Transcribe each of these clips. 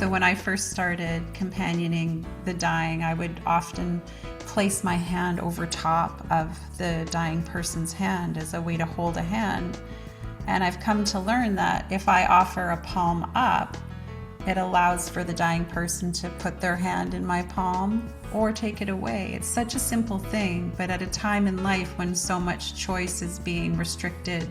So when I first started companioning the dying, I would often place my hand over top of the dying person's hand as a way to hold a hand. And I've come to learn that if I offer a palm up, it allows for the dying person to put their hand in my palm or take it away. It's such a simple thing, but at a time in life when so much choice is being restricted,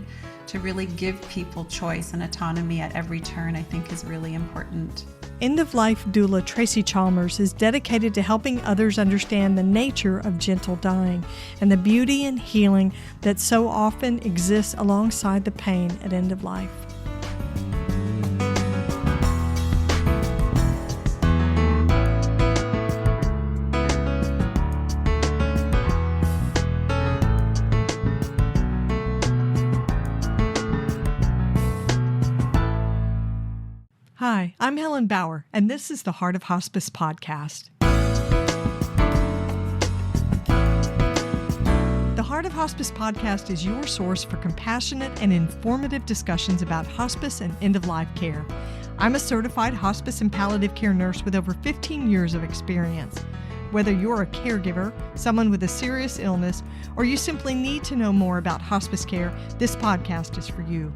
to really give people choice and autonomy at every turn, I think is really important. End-of-life doula Tracy Chalmers is dedicated to helping others understand the nature of gentle dying and the beauty and healing that so often exists alongside the pain at end of life. Hi, I'm Helen Bauer, and this is the Heart of Hospice podcast. The Heart of Hospice podcast is your source for compassionate and informative discussions about hospice and end-of-life care. I'm a certified hospice and palliative care nurse with over 15 years of experience. Whether you're a caregiver, someone with a serious illness, or you simply need to know more about hospice care, this podcast is for you.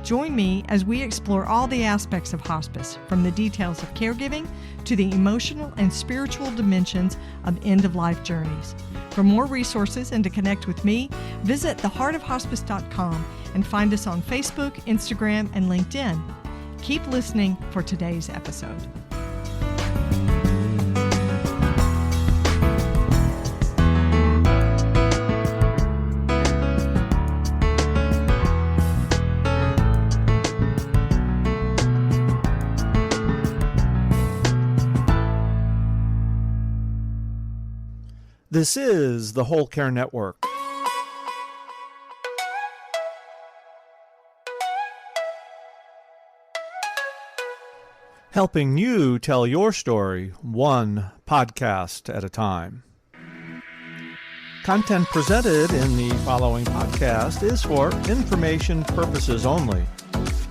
Join me as we explore all the aspects of hospice, from the details of caregiving to the emotional and spiritual dimensions of end-of-life journeys. For more resources and to connect with me, visit theheartofhospice.com and find us on Facebook, Instagram, and LinkedIn. Keep listening for today's episode. This is the Whole Care Network. Helping you tell your story one podcast at a time. Content presented in the following podcast is for information purposes only.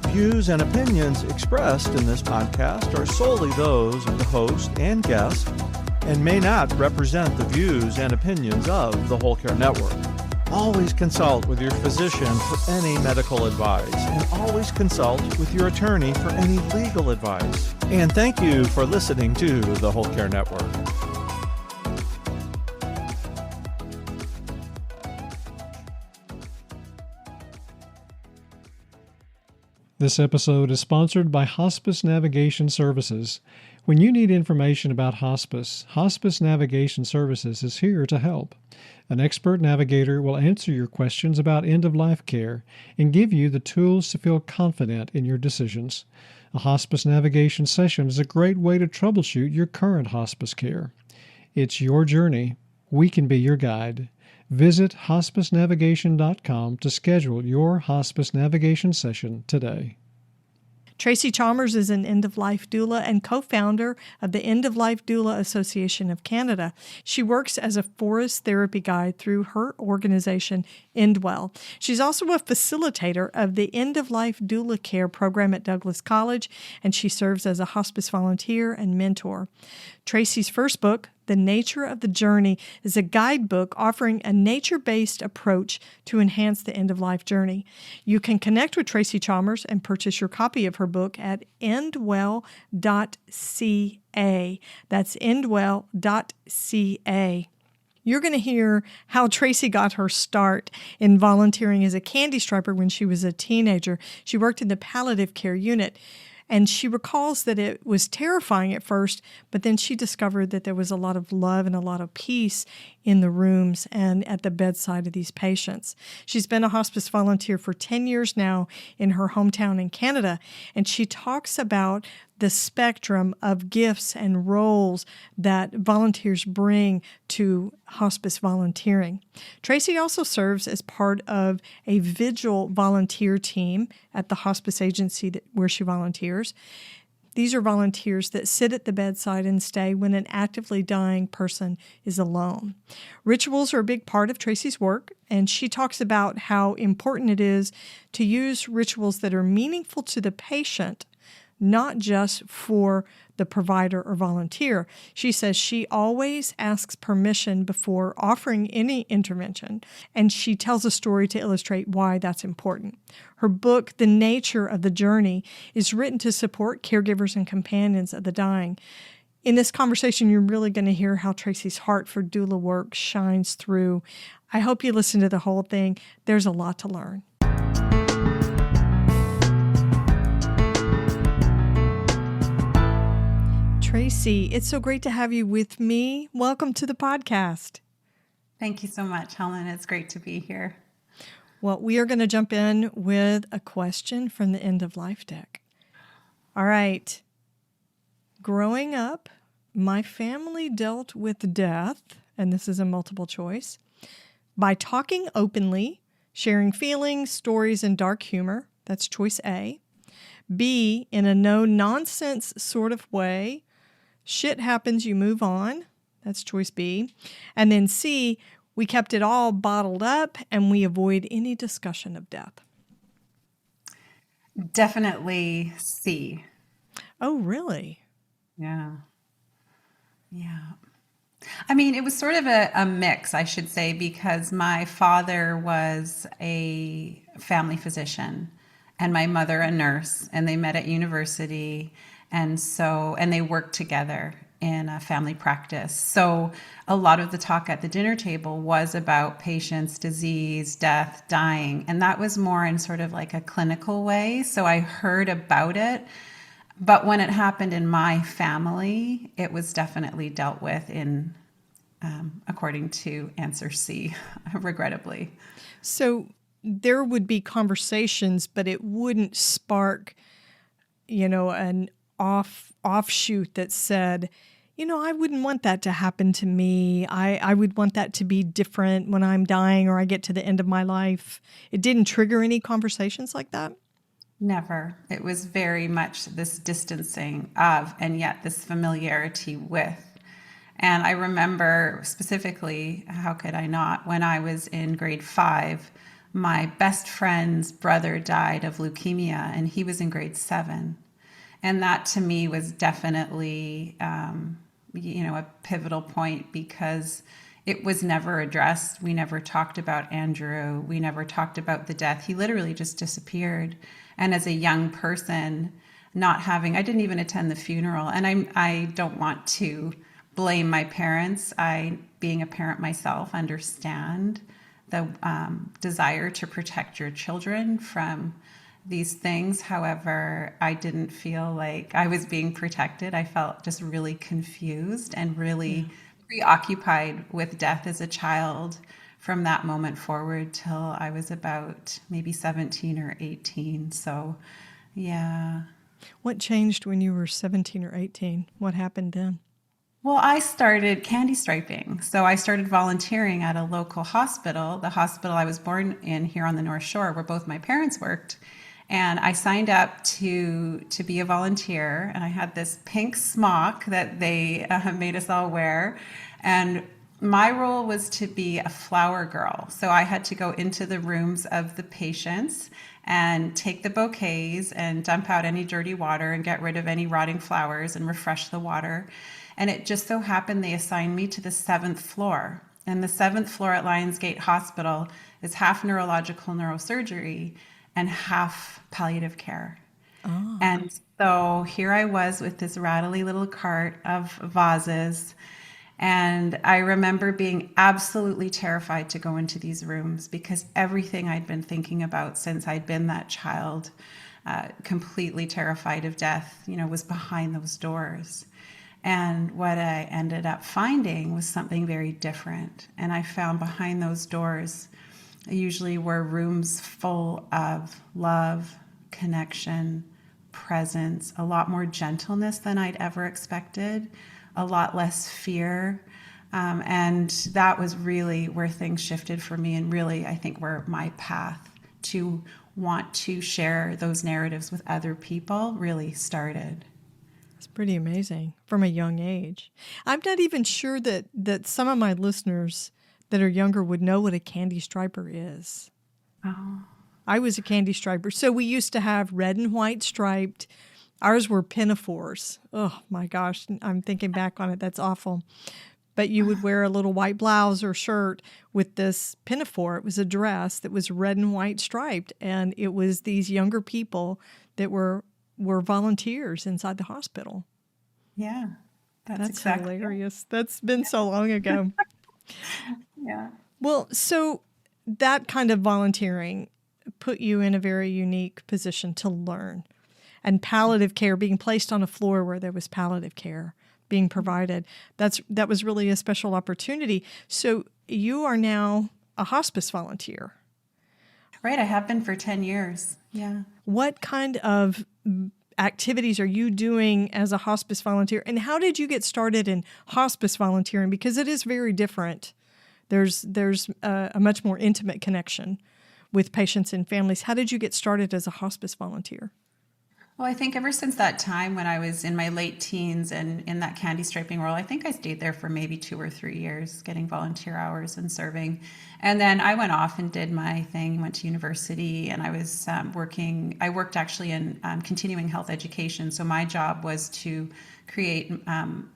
Views and opinions expressed in this podcast are solely those of the host and guest and may not represent the views and opinions of the Whole Care Network. Always consult with your physician for any medical advice, and always consult with your attorney for any legal advice. And thank you for listening to the Whole Care Network. This episode is sponsored by Hospice Navigation Services. When you need information about hospice, Hospice Navigation Services is here to help. An expert navigator will answer your questions about end-of-life care and give you the tools to feel confident in your decisions. A hospice navigation session is a great way to troubleshoot your current hospice care. It's your journey. We can be your guide. Visit hospicenavigation.com to schedule your hospice navigation session today. Tracy Chalmers is an end-of-life doula and co-founder of the End-of-Life Doula Association of Canada. She works as a forest therapy guide through her organization, Endwell. She's also a facilitator of the End-of-Life Doula Care program at Douglas College, and she serves as a hospice volunteer and mentor. Tracy's first book, The Nature of the Journey, is a guidebook offering a nature-based approach to enhance the end-of-life journey. You can connect with Tracy Chalmers and purchase your copy of her book at endwell.ca. That's endwell.ca. You're going to hear how Tracy got her start in volunteering as a candy striper when she was a teenager. She worked in the palliative care unit. And she recalls that it was terrifying at first, but then she discovered that there was a lot of love and a lot of peace in the rooms and at the bedside of these patients. She's been a hospice volunteer for 10 years now in her hometown in Canada, and she talks about the spectrum of gifts and roles that volunteers bring to hospice volunteering. Tracy also serves as part of a vigil volunteer team at the hospice agency where she volunteers. These are volunteers that sit at the bedside and stay when an actively dying person is alone. Rituals are a big part of Tracy's work, and she talks about how important it is to use rituals that are meaningful to the patient not just for the provider or volunteer. She says she always asks permission before offering any intervention, and she tells a story to illustrate why that's important. Her book, The Nature of the Journey, is written to support caregivers and companions of the dying. In this conversation, you're really going to hear how Tracy's heart for doula work shines through. I hope you listen to the whole thing. There's a lot to learn. Tracy, it's so great to have you with me. Welcome to the podcast. Thank you so much, Helen. It's great to be here. Well, we are going to jump in with a question from the End of Life deck. All right. Growing up, my family dealt with death, and this is a multiple choice, by talking openly, sharing feelings, stories, and dark humor. That's choice A. B, in a no-nonsense sort of way. Shit happens, you move on. That's choice B. And then C, we kept it all bottled up and we avoid any discussion of death. Definitely C. Oh, really? Yeah. I mean, it was sort of a mix, I should say, because my father was a family physician and my mother a nurse, and they met at university. And they worked together in a family practice. So a lot of the talk at the dinner table was about patients, disease, death, dying. And that was more in sort of like a clinical way. So I heard about it. But when it happened in my family, it was definitely dealt with in, according to answer C, regrettably. So there would be conversations, but it wouldn't spark, an offshoot that said, I wouldn't want that to happen to me. I would want that to be different when I'm dying or I get to the end of my life. It didn't trigger any conversations like that? Never. It was very much this distancing of, and yet this familiarity with. And I remember specifically, how could I not, when I was in grade 5, my best friend's brother died of leukemia, and he was in grade 7. And that to me was definitely, a pivotal point because it was never addressed. We never talked about Andrew. We never talked about the death. He literally just disappeared. And as a young person, I didn't even attend the funeral. And I don't want to blame my parents. I, being a parent myself, understand the desire to protect your children from these things. However, I didn't feel like I was being protected. I felt just really confused and really preoccupied with death as a child from that moment forward till I was about maybe 17 or 18. So, yeah. What changed when you were 17 or 18? What happened then? Well, I started candy striping. So I started volunteering at a local hospital, the hospital I was born in here on the North Shore, where both my parents worked. And I signed up to be a volunteer, and I had this pink smock that they made us all wear. And my role was to be a flower girl. So I had to go into the rooms of the patients and take the bouquets and dump out any dirty water and get rid of any rotting flowers and refresh the water. And it just so happened they assigned me to the 7th floor. And the 7th floor at Lionsgate Hospital is half neurological neurosurgery and half palliative care. Oh. And so here I was with this rattly little cart of vases. And I remember being absolutely terrified to go into these rooms because everything I'd been thinking about since I'd been that child, completely terrified of death, was behind those doors. And what I ended up finding was something very different. And I found behind those doors usually were rooms full of love, connection, presence, a lot more gentleness than I'd ever expected, a lot less fear. And that was really where things shifted for me, and really, I think, where my path to want to share those narratives with other people really started. It's pretty amazing from a young age. I'm not even sure that some of my listeners that are younger would know what a candy striper is. Oh. I was a candy striper. So we used to have red and white striped Ours were pinafores. Oh my gosh, I'm thinking back on it. That's awful. But you would wear a little white blouse or shirt with this pinafore. It was a dress that was red and white striped, and it was these younger people that were volunteers inside the hospital. Yeah, That's exactly hilarious. That's been so long ago. Yeah. Well, so that kind of volunteering put you in a very unique position to learn. And palliative care, being placed on a floor where there was palliative care being provided, that was really a special opportunity. So you are now a hospice volunteer. Right, I have been for 10 years. Yeah. What kind of activities are you doing as a hospice volunteer? And how did you get started in hospice volunteering? Because it is very different. There's a much more intimate connection with patients and families. How did you get started as a hospice volunteer? Well, I think ever since that time when I was in my late teens and in that candy striping role, I think I stayed there for maybe 2 or 3 years, getting volunteer hours and serving. And then I went off and did my thing, went to university, and I was I worked actually in continuing health education. So my job was to create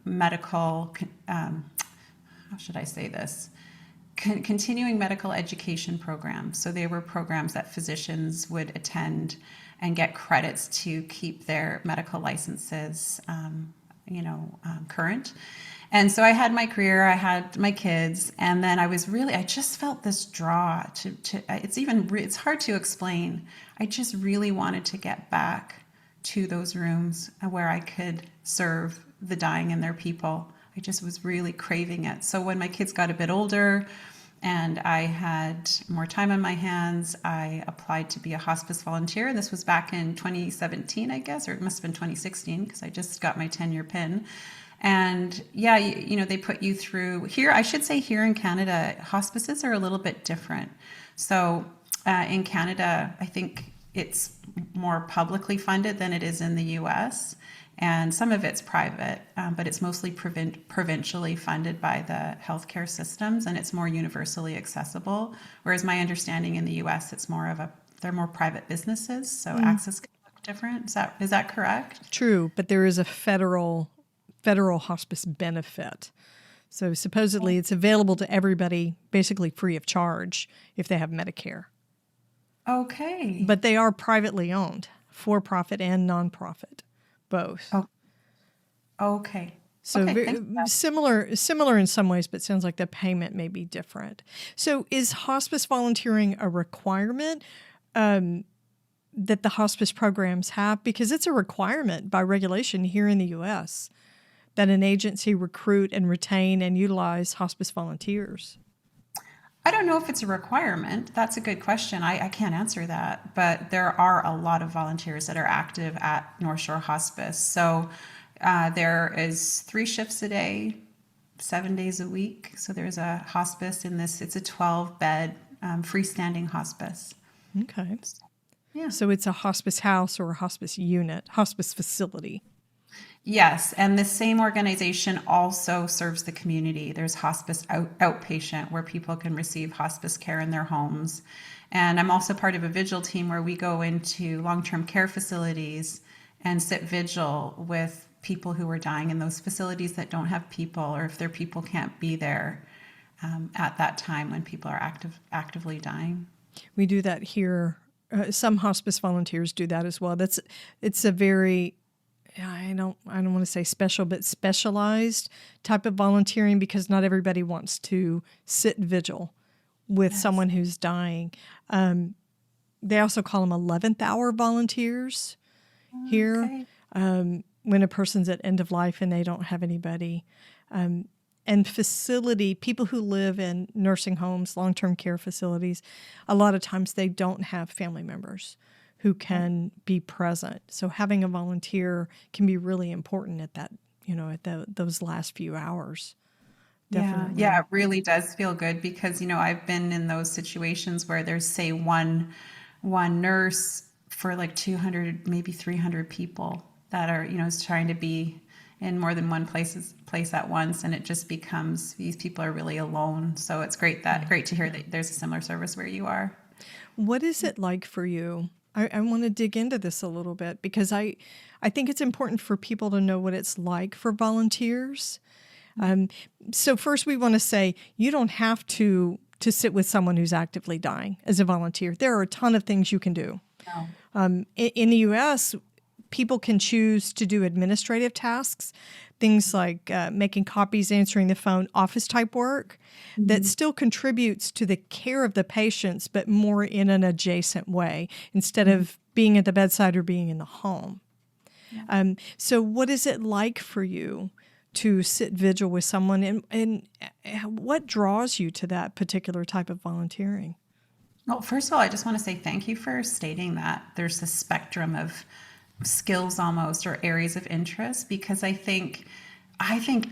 medical, how should I say this? Continuing medical education programs. So they were programs that physicians would attend and get credits to keep their medical licenses, current. And so I had my career, I had my kids, and then I just felt this draw to it's hard to explain. I just really wanted to get back to those rooms where I could serve the dying and their people. I just was really craving it. So when my kids got a bit older and I had more time on my hands, I applied to be a hospice volunteer. This was back in 2017, I guess, or it must have been 2016 because I just got my 10-year PIN. And yeah, they put you through here. I should say here in Canada, hospices are a little bit different. So in Canada, I think it's more publicly funded than it is in the US. And some of it's private, but it's mostly provincially funded by the healthcare systems, and it's more universally accessible. Whereas my understanding in the U.S., they're more private businesses, so access can look different. Is that correct? True, but there is a federal hospice benefit. So supposedly it's available to everybody, basically free of charge if they have Medicare. Okay. But they are privately owned, for-profit and non-profit. Both. Oh, okay. So okay, similar in some ways, but sounds like the payment may be different. So is hospice volunteering a requirement that the hospice programs have? Because it's a requirement by regulation here in the U.S. that an agency recruit and retain and utilize hospice volunteers. I don't know if it's a requirement. That's a good question. I can't answer that, but there are a lot of volunteers that are active at North Shore Hospice. So there is 3 shifts a day, 7 days a week. So there's a hospice it's a 12-bed freestanding hospice. Okay. Yeah. So it's a hospice house or a hospice unit, hospice facility. Yes, and the same organization also serves the community. There's hospice outpatient where people can receive hospice care in their homes. And I'm also part of a vigil team where we go into long-term care facilities and sit vigil with people who are dying in those facilities that don't have people, or if their people can't be there at that time when people are actively dying. We do that here. Some hospice volunteers do that as well. It's a very I don't want to say special, but specialized type of volunteering because not everybody wants to sit vigil with someone who's dying. They also call them 11th hour volunteers here when a person's at end of life and they don't have anybody. And people who live in nursing homes, long-term care facilities, a lot of times they don't have family members who can be present. So having a volunteer can be really important at that, those last few hours. Definitely. Yeah, it really does feel good because, I've been in those situations where there's, say, one nurse for like 200, maybe 300 people that are, is trying to be in more than one place at once. And it just becomes, these people are really alone. So it's great to hear that there's a similar service where you are. What is it like for you I want to dig into this a little bit because I think it's important for people to know what it's like for volunteers. So first we want to say you don't have to sit with someone who's actively dying as a volunteer. There are a ton of things you can do. No. In the U.S., people can choose to do administrative tasks, things like making copies, answering the phone, office-type work that still contributes to the care of the patients, but more in an adjacent way instead of being at the bedside or being in the home. Yeah. So what is it like for you to sit vigil with someone, and what draws you to that particular type of volunteering? Well, first of all, I just want to say thank you for stating that there's a spectrum of skills almost, or areas of interest, because I think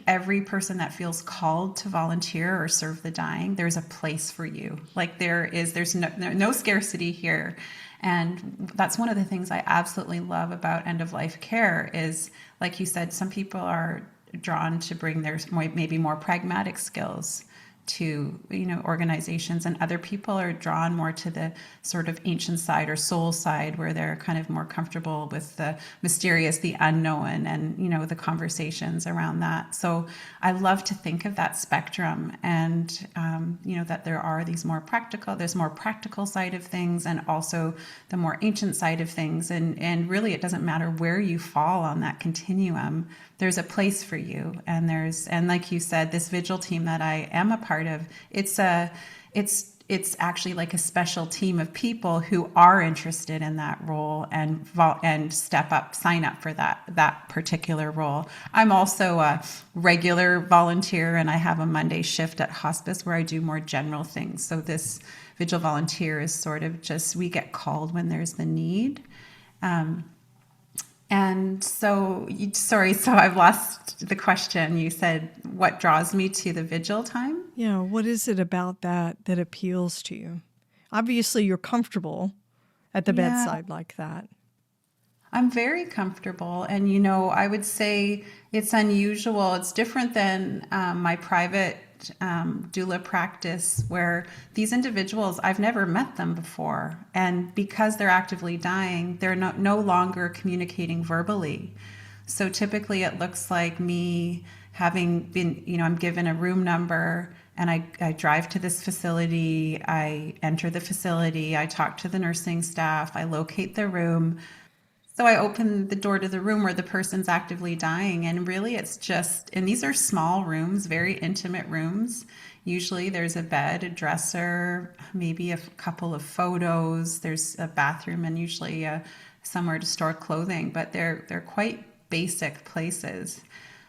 every person that feels called to volunteer or serve the dying, there's a place for you. Like there's no scarcity here. And that's one of the things I absolutely love about end of life care is, like you said, some people are drawn to bring their maybe more pragmatic skills to, organizations, and other people are drawn more to the sort of ancient side or soul side, where they're kind of more comfortable with the mysterious, the unknown, and the conversations around that. So I love to think of that spectrum, and that there's more practical side of things, and also the more ancient side of things, and really it doesn't matter where you fall on that continuum. There's a place for you, and like you said, this vigil team that I am a part of, it's actually like a special team of people who are interested in that role and step up, sign up for that particular role. I'm also a regular volunteer, and I have a Monday shift at hospice where I do more general things. So this vigil volunteer is sort of just, we get called when there's the need. And so, so I've lost the question. You said, what draws me to the vigil time? Yeah, what is it about that appeals to you? Obviously, you're comfortable at the bedside like that. I'm very comfortable. And, I would say it's unusual. It's different than my private doula practice, where these individuals, I've never met them before. And because they're actively dying, they're no longer communicating verbally. So typically it looks like me having been, I'm given a room number, and I drive to this facility, I enter the facility, I talk to the nursing staff, I locate the room. So I open the door to the room where the person's actively dying, and really it's just, and these are small rooms, very intimate rooms. Usually there's a bed, a dresser, maybe a couple of photos, there's a bathroom, and usually somewhere to store clothing, but they're quite basic places.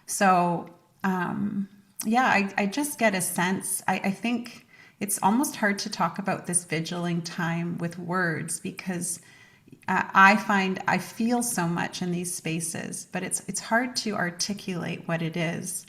So I just get a sense, I think it's almost hard to talk about this vigiling time with words, because I feel so much in these spaces, but it's hard to articulate what it is.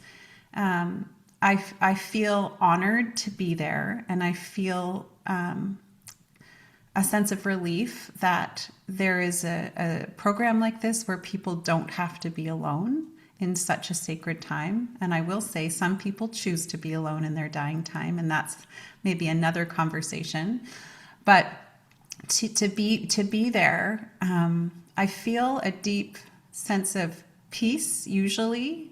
I feel honored to be there, and I feel a sense of relief that there is a program like this where people don't have to be alone in such a sacred time. And I will say some people choose to be alone in their dying time, and that's maybe another conversation. But to be there, I feel a deep sense of peace usually,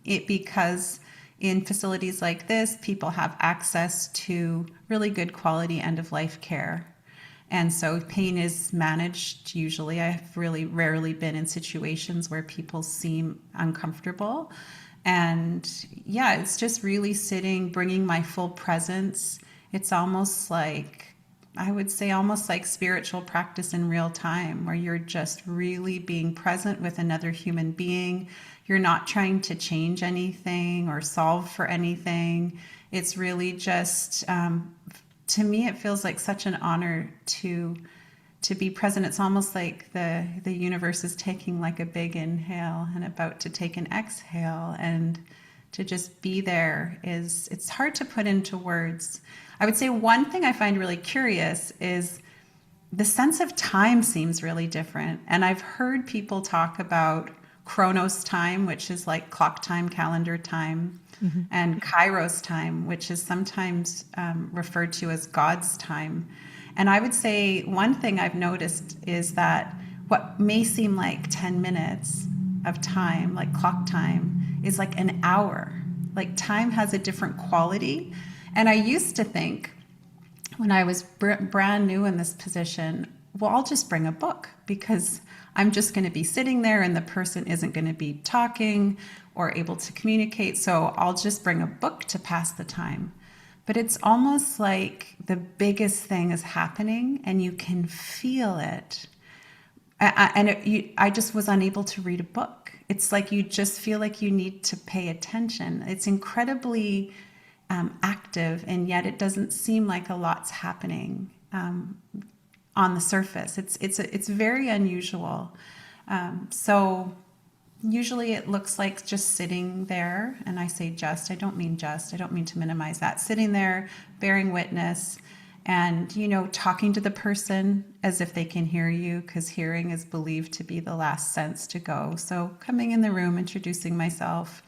because in facilities like this, people have access to really good quality end-of-life care. And so pain is managed usually. I've really rarely been in situations where people seem uncomfortable. And yeah, it's just really sitting, bringing my full presence. It's almost like, I would say almost like spiritual practice in real time, where you're just really being present with another human being. You're not trying to change anything or solve for anything. It's really just, to me, it feels like such an honor to be present. It's almost like the universe is taking like a big inhale and about to take an exhale, and to just be there it's hard to put into words. I would say one thing I find really curious is the sense of time seems really different. And I've heard people talk about Chronos time, which is like clock time, calendar time, and Kairos time, which is sometimes referred to as God's time. And I would say one thing I've noticed is that what may seem like 10 minutes of time, like clock time, is like an hour. Like time has a different quality. And I used to think when I was brand new in this position, well, I'll just bring a book because I'm just going to be sitting there and the person isn't going to be talking or able to communicate. So I'll just bring a book to pass the time. But it's almost like the biggest thing is happening and you can feel it. I just was unable to read a book. It's like you just feel like you need to pay attention. It's incredibly active, and yet it doesn't seem like a lot's happening on the surface. It's very unusual. So usually it looks like just sitting there, and I say just, I don't mean to minimize that. Sitting there, bearing witness, and, talking to the person as if they can hear you, because hearing is believed to be the last sense to go. So coming in the room, introducing myself,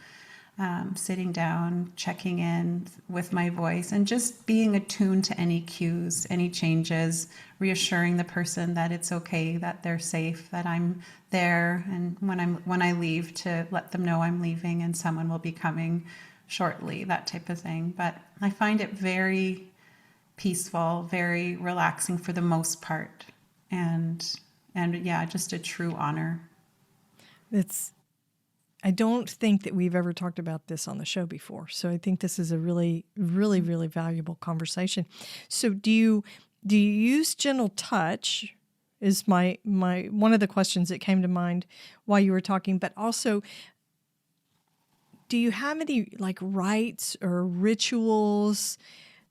sitting down, checking in with my voice, and just being attuned to any cues, any changes, reassuring the person that it's okay, that they're safe, that I'm there, and when I leave, to let them know I'm leaving and someone will be coming shortly, that type of thing. But I find it very peaceful, very relaxing for the most part, and yeah, just a true honor. I don't think that we've ever talked about this on the show before, so I think this is a really, really, really valuable conversation. So, do you use gentle touch? Is my one of the questions that came to mind while you were talking, but also, do you have any like rites or rituals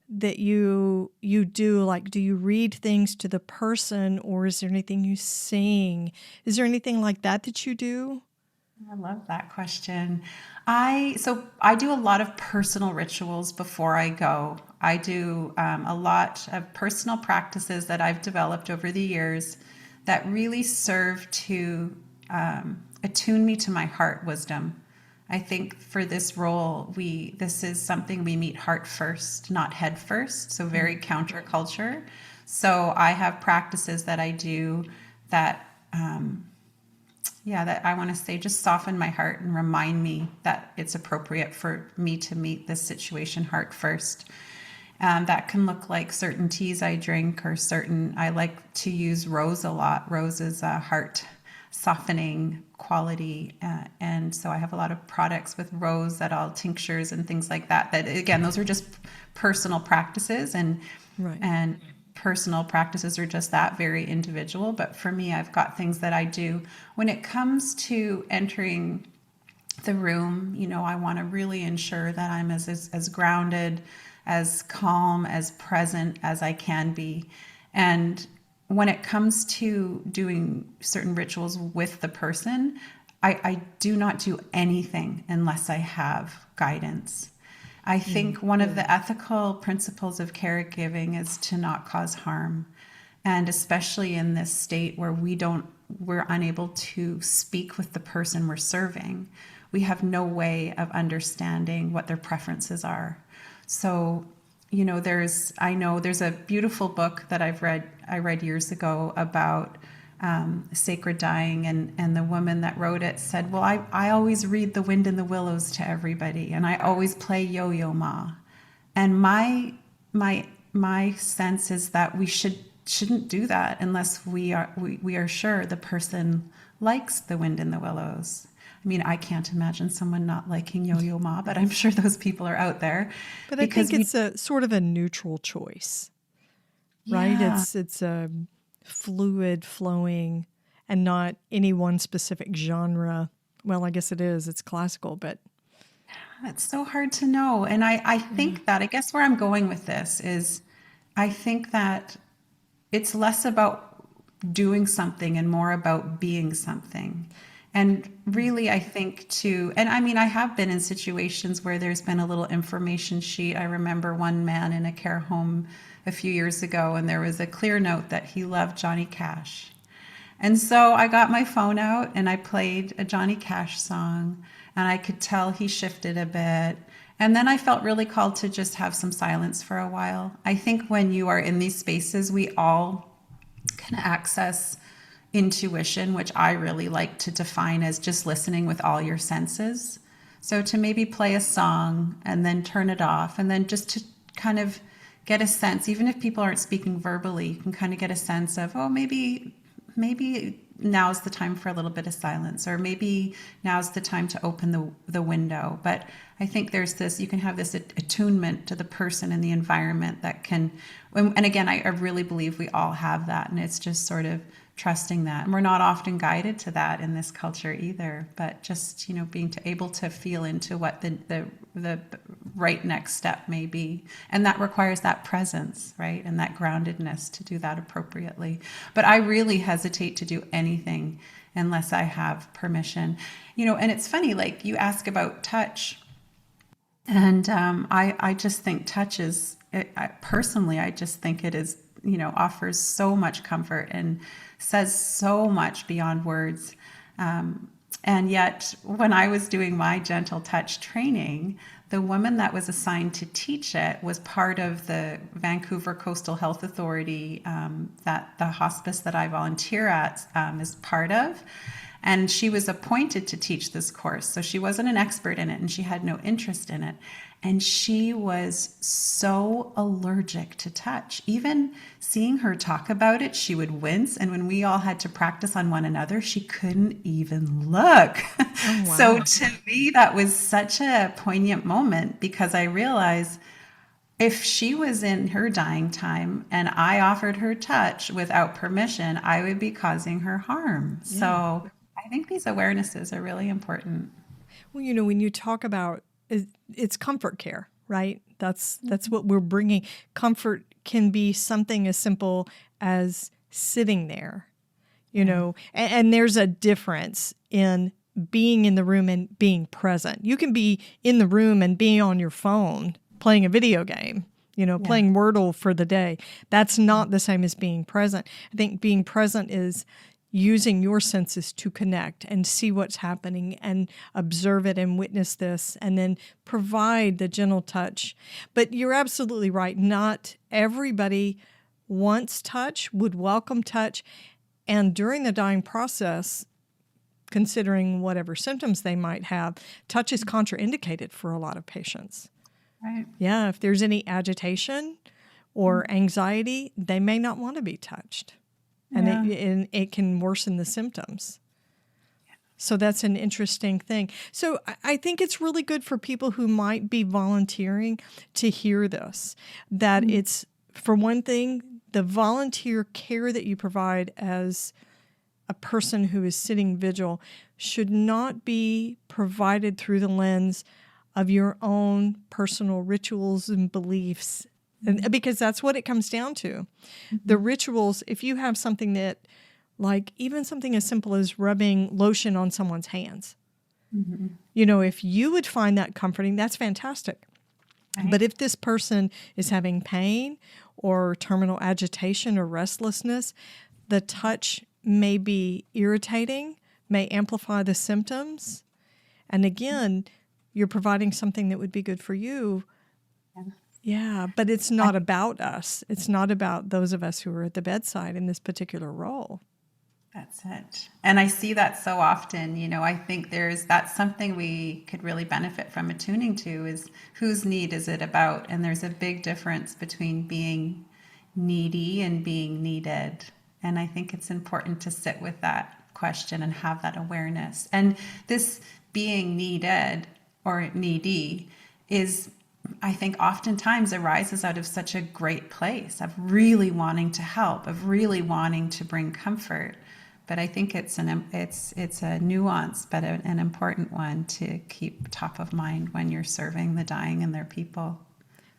that you do? Like, do you read things to the person, or is there anything you sing? Is there anything like that you do? I love that question. So I do a lot of personal rituals before I go. I do a lot of personal practices that I've developed over the years that really serve to attune me to my heart wisdom. I think for this role, this is something we meet heart first, not head first. So very counterculture. So I have practices that I do that that I want to say just soften my heart and remind me that it's appropriate for me to meet this situation heart first. That can look like certain teas I drink, or I like to use rose a lot. Rose is a heart softening quality. And so I have a lot of products with rose, tinctures and things like that. That again, those are just personal practices, and personal practices are just that, very individual. But for me, I've got things that I do when it comes to entering the room. I want to really ensure that I'm as grounded, as calm, as present as I can be. And when it comes to doing certain rituals with the person, I do not do anything unless I have guidance. I think one of the ethical principles of caregiving is to not cause harm. And especially in this state where we're unable to speak with the person we're serving, we have no way of understanding what their preferences are. So, there's a beautiful book that I read years ago about sacred dying, and the woman that wrote it said, well, I always read The Wind in the Willows to everybody, and I always play Yo-Yo Ma. And my sense is that we shouldn't do that unless we are sure the person likes The Wind in the Willows. I mean, I can't imagine someone not liking Yo-Yo Ma, but I'm sure those people are out there. But I think it's a sort of a neutral choice, right? Yeah. It's a fluid, flowing, and not any one specific genre. Well, I guess it is. It's classical, but it's so hard to know. And I think that, I guess where I'm going with this is, I think that it's less about doing something and more about being something. And really, I think and I mean, I have been in situations where there's been a little information sheet. I remember one man in a care home a few years ago, and there was a clear note that he loved Johnny Cash. And so I got my phone out and I played a Johnny Cash song, and I could tell he shifted a bit. And then I felt really called to just have some silence for a while. I think when you are in these spaces, we all can access intuition, which I really like to define as just listening with all your senses. So to maybe play a song and then turn it off, and then just to kind of get a sense, even if people aren't speaking verbally, you can kind of get a sense of, oh, maybe now's the time for a little bit of silence, or maybe now's the time to open the window. But I think there's this, you can have this attunement to the person and the environment that can, and again, I really believe we all have that, and it's just sort of trusting that. And we're not often guided to that in this culture either, but just, being able to feel into what the right next step may be. And that requires that presence, right? And that groundedness to do that appropriately. But I really hesitate to do anything unless I have permission. And it's funny, like you ask about touch. And I just think touch is, personally, I just think it is, offers so much comfort and says so much beyond words. And yet, when I was doing my gentle touch training, the woman that was assigned to teach it was part of the Vancouver Coastal Health Authority that the hospice that I volunteer at is part of. And she was appointed to teach this course. So she wasn't an expert in it, and she had no interest in it. And she was so allergic to touch. Even seeing her talk about it, she would wince. And when we all had to practice on one another, she couldn't even look. Oh, wow. So to me, that was such a poignant moment, because I realized if she was in her dying time and I offered her touch without permission, I would be causing her harm. Yeah. So I think these awarenesses are really important. Well, when you talk about it's comfort care, right? That's what we're bringing. Comfort can be something as simple as sitting there, and there's a difference in being in the room and being present. You can be in the room and being on your phone playing a video game, playing Wordle for the day. That's not the same as being present. I think being present is using your senses to connect and see what's happening and observe it and witness this, and then provide the gentle touch. But you're absolutely right. Not everybody wants touch, would welcome touch. And during the dying process, considering whatever symptoms they might have, touch is contraindicated for a lot of patients. Right. Yeah, if there's any or anxiety, they may not want to be touched. And it can worsen the symptoms. So that's an interesting thing. So I think it's really good for people who might be volunteering to hear this, that it's, for one thing, the volunteer care that you provide as a person who is sitting vigil should not be provided through the lens of your own personal rituals and beliefs. And because that's what it comes down to. Mm-hmm. The rituals, if you have something that, like even something as simple as rubbing lotion on someone's hands, if you would find that comforting, that's fantastic. Right. But if this person is having pain or terminal agitation or restlessness, the touch may be irritating, may amplify the symptoms. And again, you're providing something that would be good for you. Yeah, but it's not about us. It's not about those of us who are at the bedside in this particular role. That's it. And I see that so often. I think that's something we could really benefit from attuning to, is whose need is it about? And there's a big difference between being needy and being needed. And I think it's important to sit with that question and have that awareness. And this being needed or needy is, I think, oftentimes arises out of such a great place of really wanting to help, of really wanting to bring comfort. But I think it's a nuance, but an important one to keep top of mind when you're serving the dying and their people.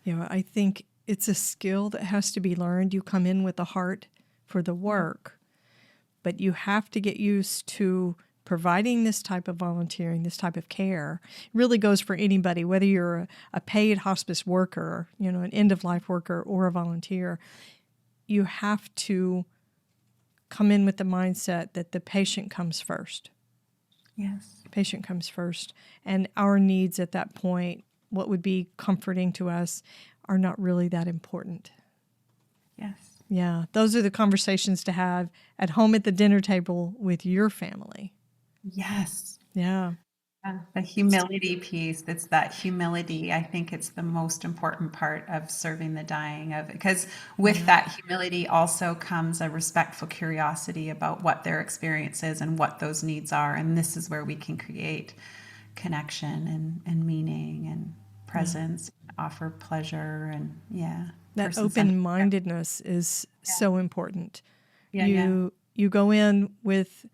I think it's a skill that has to be learned. You come in with a heart for the work, but you have to get used to providing this type of volunteering, this type of care. It really goes for anybody, whether you're a paid hospice worker, an end-of-life worker, or a volunteer. You have to come in with the mindset that the patient comes first. Yes. The patient comes first. And our needs at that point what would be comforting to us are not really that important. Yes. Yeah, those are the conversations to have at home at the dinner table with your family. Yes. Yeah. The humility piece, it's that humility. I think it's the most important part of serving the dying, of because with that humility also comes a respectful curiosity about what their experience is and what those needs are. And this is where we can create connection and meaning and presence, offer pleasure, and That person-centered. open-mindedness is so important. Yeah, You go in with,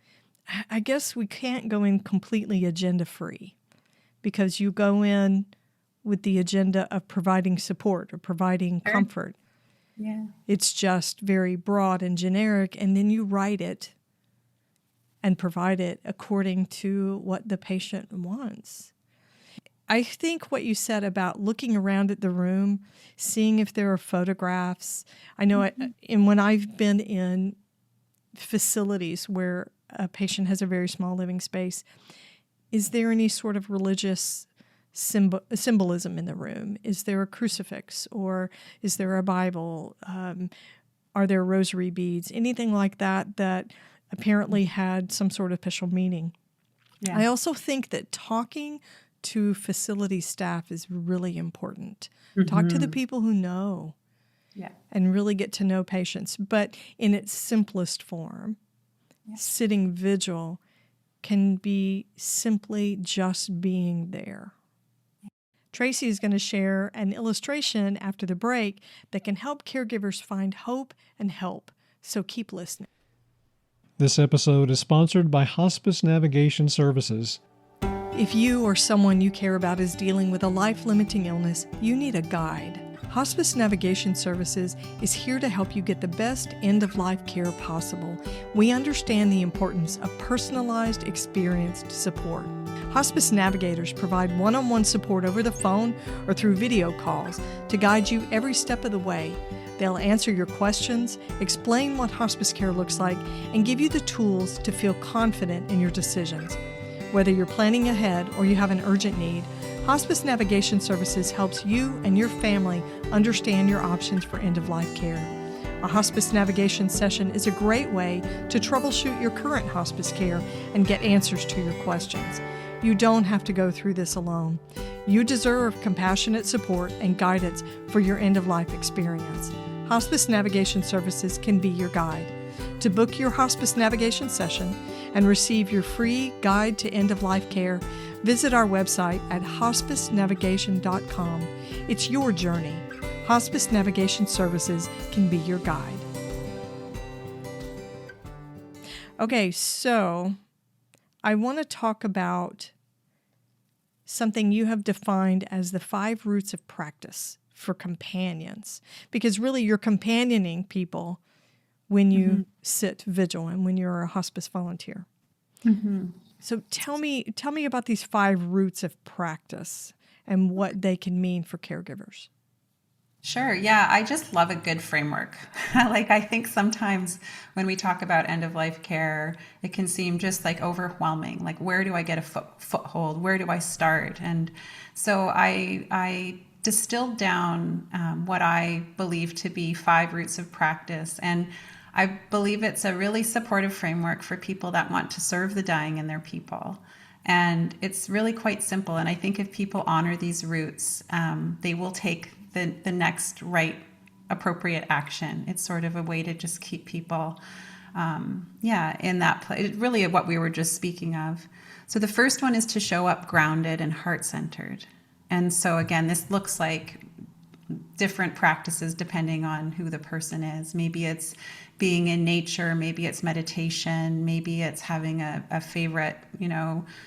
I guess we can't go in completely agenda-free, because you go in with the agenda of providing support or providing comfort. Yeah. It's just very broad and generic, and then you write it and provide it according to what the patient wants. I think what you said about looking around at the room, seeing if there are photographs. I know and when I've been in facilities where a patient has a very small living space, is there any sort of religious symbolism in the room? Is there a crucifix, or is there a Bible? Are there rosary beads? Anything like that apparently had some sort of special meaning. Yeah. I also think that talking to facility staff is really important. Talk to the people who know and really get to know patients. But in its simplest form, sitting vigil can be simply just being there. Tracy is going to share an illustration after the break that can help caregivers find hope and help. So keep listening. This episode is sponsored by Hospice Navigation Services. If you or someone you care about is dealing with a life-limiting illness, you need a guide. Hospice Navigation Services is here to help you get the best end-of-life care possible. We understand the importance of personalized, experienced support. Hospice navigators provide one-on-one support over the phone or through video calls to guide you every step of the way. They'll answer your questions, explain what hospice care looks like, and give you the tools to feel confident in your decisions. Whether you're planning ahead or you have an urgent need, Hospice Navigation Services helps you and your family understand your options for end-of-life care. A hospice navigation session is a great way to troubleshoot your current hospice care and get answers to your questions. You don't have to go through this alone. You deserve compassionate support and guidance for your end-of-life experience. Hospice Navigation Services can be your guide. To book your hospice navigation session and receive your free guide to end-of-life care, visit our website at hospicenavigation.com. It's your journey. Hospice Navigation Services can be your guide. Okay, so I want to talk about something you have defined as the 5 roots of practice for companions, because really you're companioning people when you sit vigil and when you're a hospice volunteer. So tell me about these 5 roots of practice and what they can mean for caregivers. Sure. Yeah. I just love a good framework. I think sometimes when we talk about end-of-life care, it can seem just overwhelming. Where do I get a foothold? Where do I start? And so I distilled down what I believe to be 5 roots of practice. And I believe it's a really supportive framework for people that want to serve the dying and their people. And it's really quite simple. And I think if people honor these roots, they will take the next right appropriate action. It's sort of a way to just keep people, in that place, really what we were just speaking of. So the first one is to show up grounded and heart-centered. And so again, this looks like different practices depending on who the person is. Maybe it's being in nature, maybe it's meditation, maybe it's having a favorite,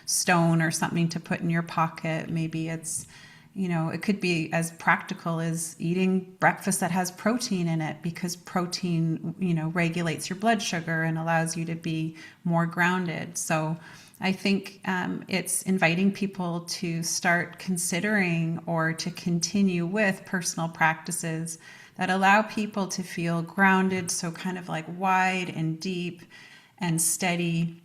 stone or something to put in your pocket. Maybe it's, it could be as practical as eating breakfast that has protein in it, because protein, regulates your blood sugar and allows you to be more grounded. So I think it's inviting people to start considering or to continue with personal practices that allow people to feel grounded, so kind of wide and deep and steady,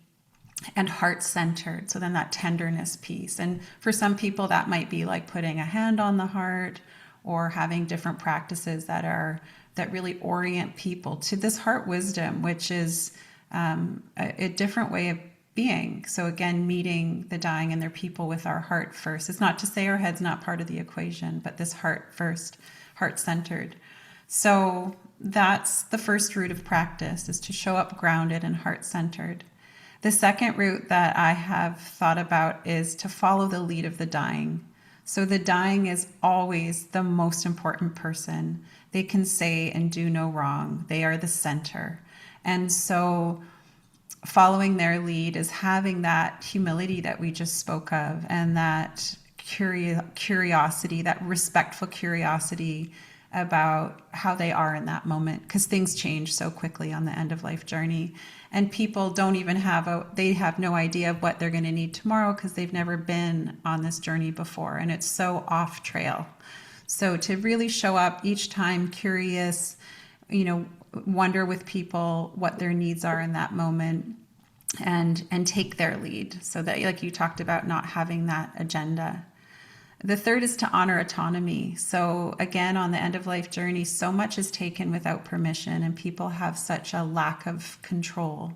and heart-centered. So then that tenderness piece. And for some people, that might be like putting a hand on the heart or having different practices that really orient people to this heart wisdom, which is a different way of being. So again, meeting the dying and their people with our heart first. It's not to say our head's not part of the equation, but this heart first, heart-centered. So that's the first root of practice, is to show up grounded and heart-centered. The second route that I have thought about is to follow the lead of the dying. So the dying is always the most important person. They can say and do no wrong. They are the center. And so following their lead is having that humility that we just spoke of, and that curiosity, that respectful curiosity about how they are in that moment, because things change so quickly on the end of life journey, and people don't even they have no idea of what they're going to need tomorrow because they've never been on this journey before, and it's so off trail. So to really show up each time curious, wonder with people what their needs are in that moment, and take their lead, so that, like you talked about, not having that agenda. The third is to honor autonomy. So again, on the end of life journey, so much is taken without permission, and people have such a lack of control.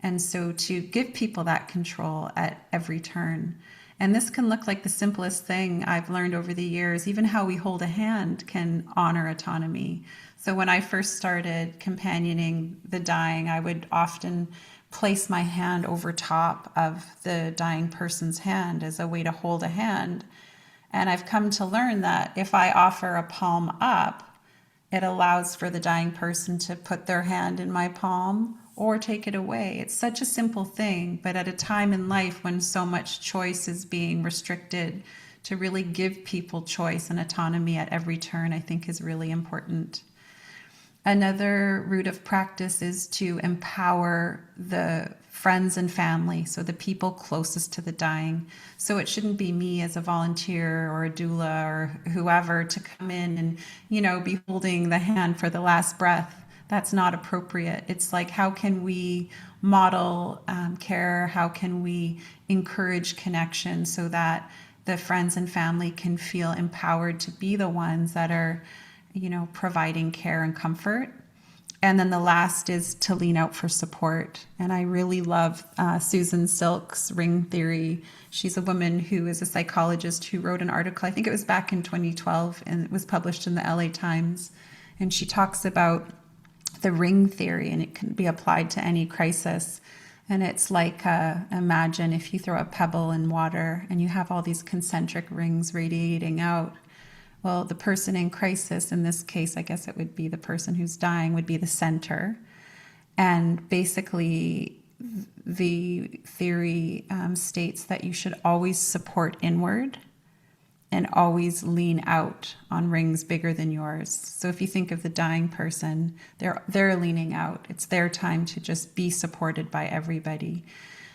And so to give people that control at every turn. And this can look like the simplest thing I've learned over the years. Even how we hold a hand can honor autonomy. So when I first started companioning the dying, I would often place my hand over top of the dying person's hand as a way to hold a hand. And I've come to learn that if I offer a palm up, it allows for the dying person to put their hand in my palm or take it away. It's such a simple thing, but at a time in life when so much choice is being restricted, to really give people choice and autonomy at every turn, I think is really important. Another route of practice is to empower the friends and family, so the people closest to the dying. So it shouldn't be me as a volunteer or a doula or whoever to come in and, be holding the hand for the last breath. That's not appropriate. It's like, how can we model care? How can we encourage connection so that the friends and family can feel empowered to be the ones that are, providing care and comfort? And then the last is to lean out for support. And I really love Susan Silk's ring theory. She's a woman who is a psychologist who wrote an article, I think it was back in 2012, and it was published in the LA Times. And she talks about the ring theory, and it can be applied to any crisis. And it's like, imagine if you throw a pebble in water and you have all these concentric rings radiating out. Well, the person in crisis, in this case, I guess it would be the person who's dying, would be the center. And basically, the theory states that you should always support inward and always lean out on rings bigger than yours. So if you think of the dying person, they're leaning out. It's their time to just be supported by everybody.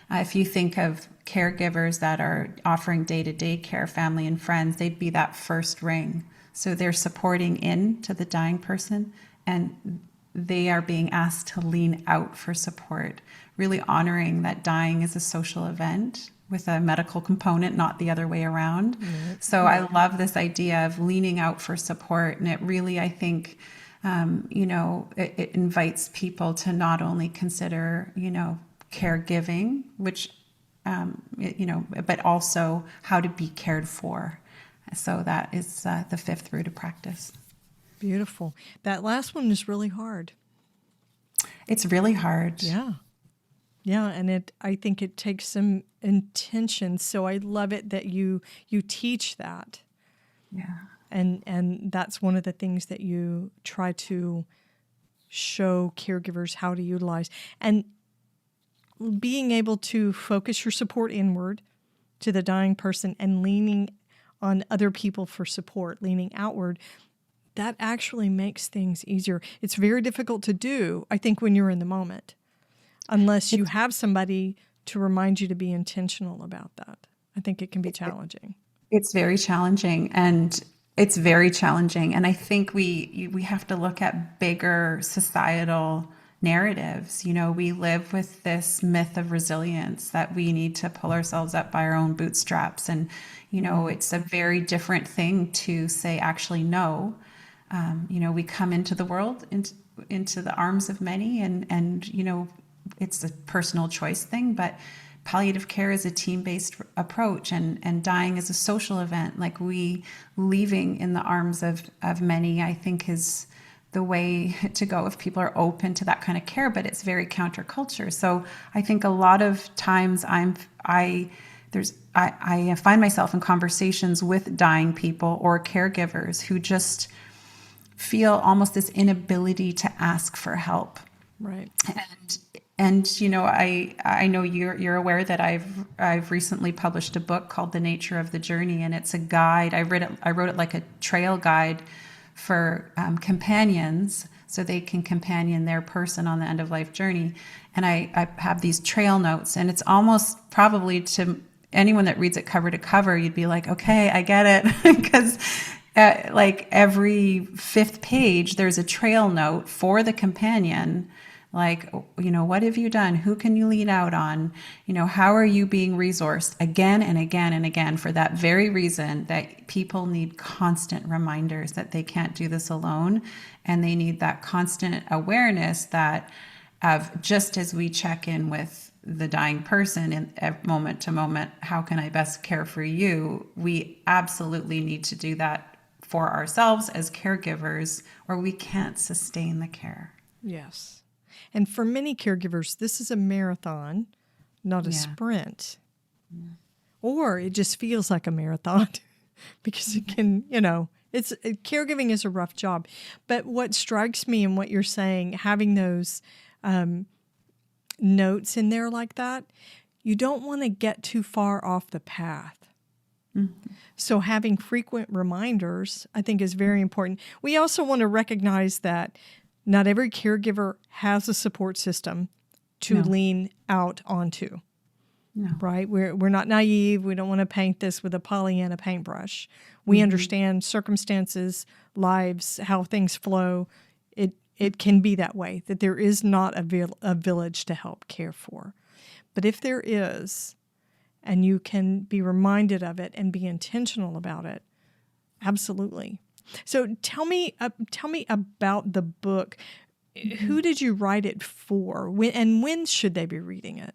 If you think of caregivers that are offering day-to-day care, family and friends, they'd be that first ring. So they're supporting in to the dying person, and they are being asked to lean out for support, really honoring that dying is a social event with a medical component, not the other way around. Mm-hmm. So I love this idea of leaning out for support. And it really, I think, it invites people to not only consider, caregiving, which, but also how to be cared for. So that is the fifth route of practice. Beautiful. That last one is really hard. It's really hard. Yeah. Yeah, and I think it takes some intention. So I love it that you teach that. Yeah. And that's one of the things that you try to show caregivers how to utilize. And being able to focus your support inward to the dying person and leaning on other people for support, leaning outward, that actually makes things easier. It's very difficult to do, I think, when you're in the moment, unless you have somebody to remind you to be intentional about that. I think it can be challenging. It's very challenging, and I think we have to look at bigger societal narratives. We live with this myth of resilience that we need to pull ourselves up by our own bootstraps. And, it's a very different thing to say, actually, no. We come into the world, into the arms of many, and it's a personal choice thing, but palliative care is a team-based approach, and dying is a social event. Like, we leaving in the arms of many, I think, is the way to go if people are open to that kind of care, but it's very counterculture. So I think a lot of times I find myself in conversations with dying people or caregivers who just feel almost this inability to ask for help. Right. And I know you're aware that I've recently published a book called The Nature of the Journey, and it's a guide. I wrote it like a trail guide for companions, so they can companion their person on the end of life journey. And I have these trail notes, and it's almost probably, to anyone that reads it cover to cover, you'd be like, okay, I get it, because like every fifth page, there's a trail note for the companion. Like, what have you done? Who can you lean out on? How are you being resourced again and again and again, for that very reason that people need constant reminders that they can't do this alone. And they need that constant awareness that of, just as we check in with the dying person in moment to moment, how can I best care for you? We absolutely need to do that for ourselves as caregivers, or we can't sustain the care. Yes. And for many caregivers, this is a marathon, not a sprint. Yeah. Or it just feels like a marathon because it can, caregiving is a rough job. But what strikes me in what you're saying, having those notes in there like that, you don't want to get too far off the path. Mm-hmm. So having frequent reminders, I think, is very important. We also want to recognize that not every caregiver has a support system to lean out onto, right? We're not naive. We don't want to paint this with a Pollyanna paintbrush. We understand circumstances, lives, how things flow. It can be that way, that there is not a village to help care for. But if there is, and you can be reminded of it and be intentional about it, absolutely. So tell me about the book. Who did you write it for? When should they be reading it?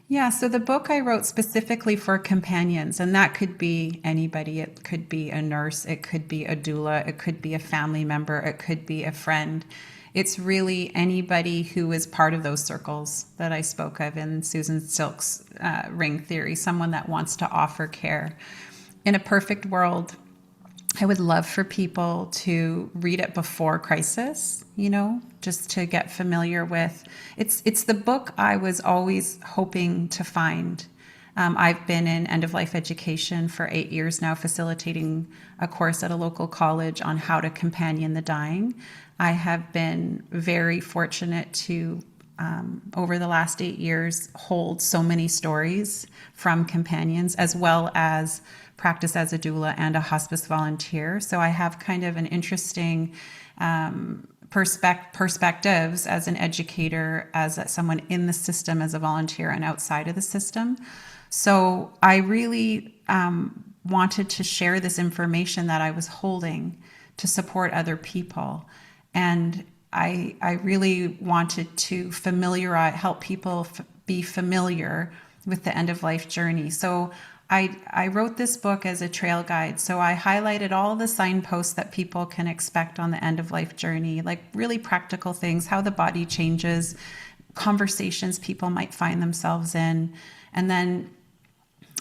Yeah, so the book I wrote specifically for companions, and that could be anybody. It could be a nurse, it could be a doula, it could be a family member, it could be a friend. It's really anybody who is part of those circles that I spoke of in Susan Silk's ring theory, someone that wants to offer care. In a perfect world, I would love for people to read it before crisis, just to get familiar with. It's the book I was always hoping to find. I've been in end-of-life education for 8 years now, facilitating a course at a local college on how to companion the dying. I have been very fortunate to, over the last 8 years, hold so many stories from companions, as well as practice as a doula and a hospice volunteer. So I have kind of an interesting perspectives as an educator, as someone in the system, as a volunteer, and outside of the system. So I really wanted to share this information that I was holding to support other people. And I really wanted to help people be familiar with the end-of-life journey. So I wrote this book as a trail guide. So I highlighted all the signposts that people can expect on the end-of-life journey, like really practical things, how the body changes, conversations people might find themselves in, and then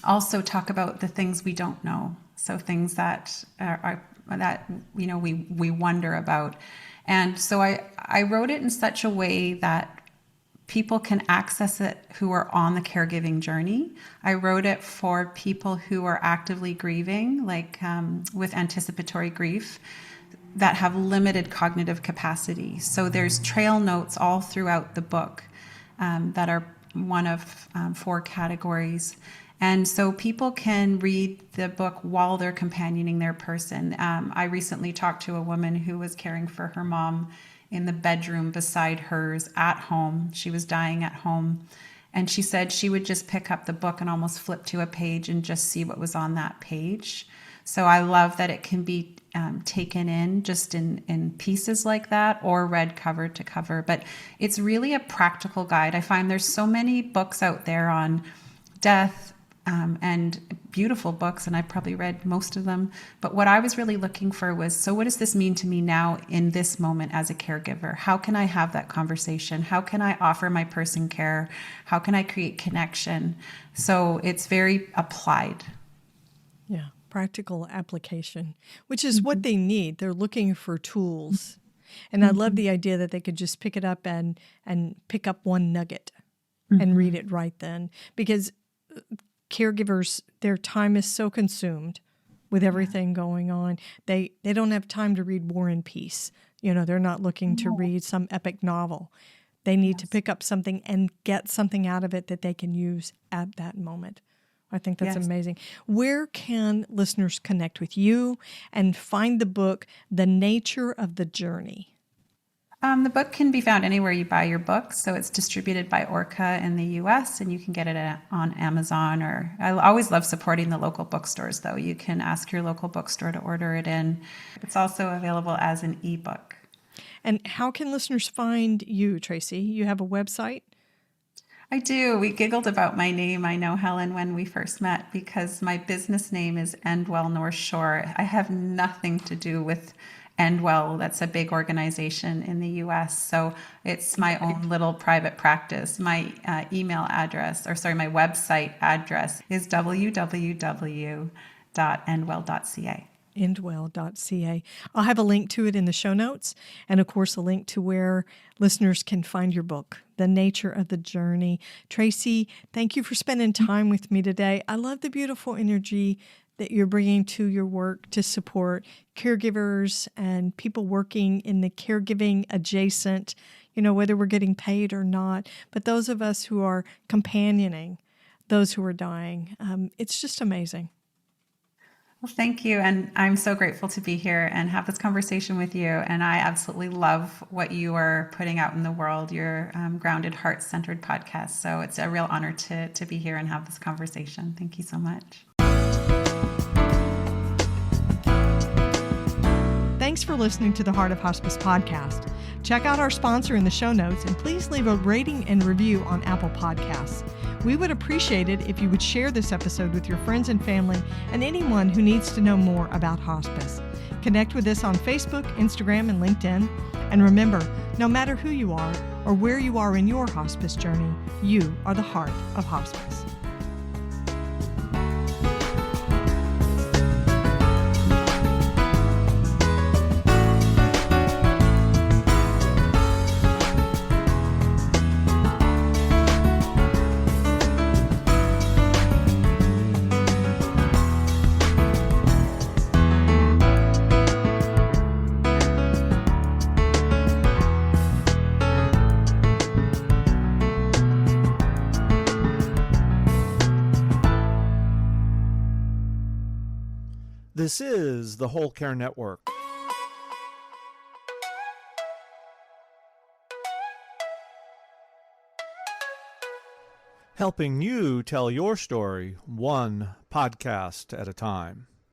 also talk about the things we don't know. So things that we wonder about. And so I wrote it in such a way that people can access it who are on the caregiving journey. I wrote it for people who are actively grieving, like with anticipatory grief, that have limited cognitive capacity. So there's trail notes all throughout the book that are one of 4 categories. And so people can read the book while they're companioning their person. I recently talked to a woman who was caring for her mom in the bedroom beside hers at home. She was dying at home. And she said she would just pick up the book and almost flip to a page and just see what was on that page. So I love that it can be taken in just in pieces like that, or read cover to cover. But it's really a practical guide. I find there's so many books out there on death, and beautiful books, and I probably read most of them. But what I was really looking for was, so what does this mean to me now in this moment as a caregiver? How can I have that conversation? How can I offer my person care? How can I create connection? So it's very applied. Yeah, practical application, which is what they need. They're looking for tools. And I love the idea that they could just pick it up and pick up one nugget and read it right then. Because caregivers, their time is so consumed with everything going on. They don't have time to read War and Peace. They're not looking to read some epic novel. They need to pick up something and get something out of it that they can use at that moment. I think that's amazing. Where can listeners connect with you and find the book, The Nature of the Journey? The book can be found anywhere you buy your books. So it's distributed by Orca in the US, and you can get it on Amazon. Or I always love supporting the local bookstores, though. You can ask your local bookstore to order it in. It's also available as an ebook. And how can listeners find you, Tracy? You have a website? I do. We giggled about my name, I know, Helen, when we first met, because my business name is Endwell North Shore. I have nothing to do with Endwell. That's a big organization in the US. So it's my own little private practice. My email address, my website address is www.endwell.ca. Endwell.ca. I'll have a link to it in the show notes, and of course a link to where listeners can find your book, The Nature of the Journey. Tracy, thank you for spending time with me today. I love the beautiful energy that you're bringing to your work to support caregivers and people working in the caregiving adjacent, whether we're getting paid or not, but those of us who are companioning those who are dying. It's just amazing. Well, thank you. And I'm so grateful to be here and have this conversation with you. And I absolutely love what you are putting out in the world, your grounded, heart-centered podcast. So it's a real honor to be here and have this conversation. Thank you so much. Thanks for listening to the Heart of Hospice podcast. Check out our sponsor in the show notes, and please leave a rating and review on Apple Podcasts. We would appreciate it if you would share this episode with your friends and family and anyone who needs to know more about hospice. Connect with us on Facebook, Instagram, and LinkedIn. And remember, no matter who you are or where you are in your hospice journey, you are the heart of hospice. This is the Whole Care Network. Helping you tell your story one podcast at a time.